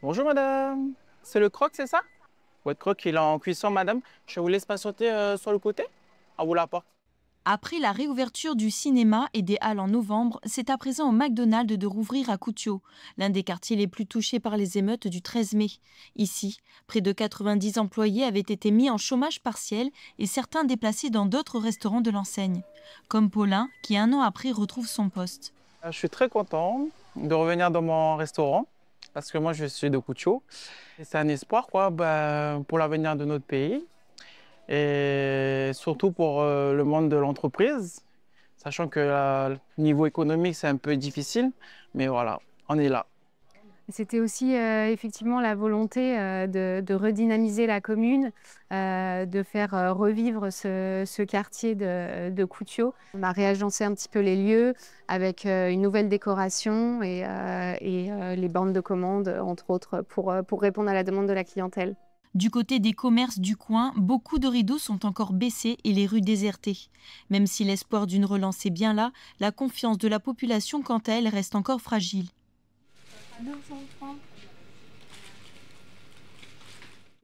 Bonjour madame, c'est le croque, c'est ça? Votre croque, il est en cuisson madame. Je vous laisse patienter sur le côté. À vous la porte. Après la réouverture du cinéma et des halles en novembre, c'est à présent au McDonald's de rouvrir à Cutio, l'un des quartiers les plus touchés par les émeutes du 13 mai. Ici, près de 90 employés avaient été mis en chômage partiel et certains déplacés dans d'autres restaurants de l'enseigne, comme Paulin qui 1 an après retrouve son poste. Je suis très content de revenir dans mon restaurant parce que moi je suis de Cutio. Et c'est un espoir quoi, pour l'avenir de notre pays et surtout pour le monde de l'entreprise, sachant que niveau économique c'est un peu difficile, mais voilà, on est là. C'était aussi effectivement la volonté de redynamiser la commune, de faire revivre ce quartier de Cutio. On a réagencé un petit peu les lieux avec une nouvelle décoration et les bandes de commande, entre autres, pour répondre à la demande de la clientèle. Du côté des commerces du coin, beaucoup de rideaux sont encore baissés et les rues désertées. Même si l'espoir d'une relance est bien là, la confiance de la population, quant à elle, reste encore fragile.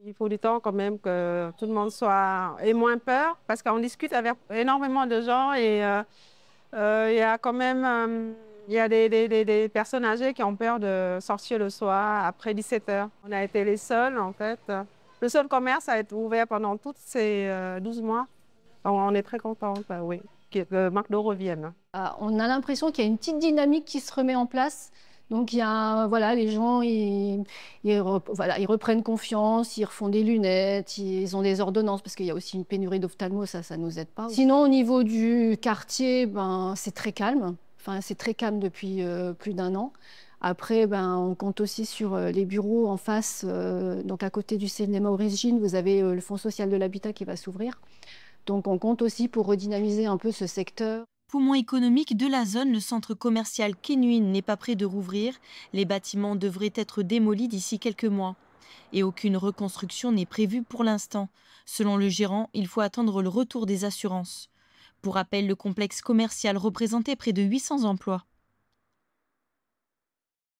Il faut du temps quand même que tout le monde ait moins peur parce qu'on discute avec énormément de gens et il y a quand même il y a des personnes âgées qui ont peur de sortir le soir après 17 heures. On a été les seuls en fait. Le seul commerce à être ouvert pendant tous ces 12 mois. On est très contents, oui, que le McDo revienne. On a l'impression qu'il y a une petite dynamique qui se remet en place. Donc, il y a, voilà, les gens, voilà, ils reprennent confiance, ils refont des lunettes, ils ont des ordonnances, parce qu'il y a aussi une pénurie d'ophtalmo, ça ne nous aide pas. Sinon, au niveau du quartier, c'est très calme. Enfin, c'est très calme depuis plus d'1 an. Après, on compte aussi sur les bureaux en face, donc à côté du cinéma Origine, vous avez le Fonds social de l'habitat qui va s'ouvrir. Donc, on compte aussi pour redynamiser un peu ce secteur. Poumon économique de la zone, le centre commercial Kenuin n'est pas prêt de rouvrir. Les bâtiments devraient être démolis d'ici quelques mois. Et aucune reconstruction n'est prévue pour l'instant. Selon le gérant, il faut attendre le retour des assurances. Pour rappel, le complexe commercial représentait près de 800 emplois.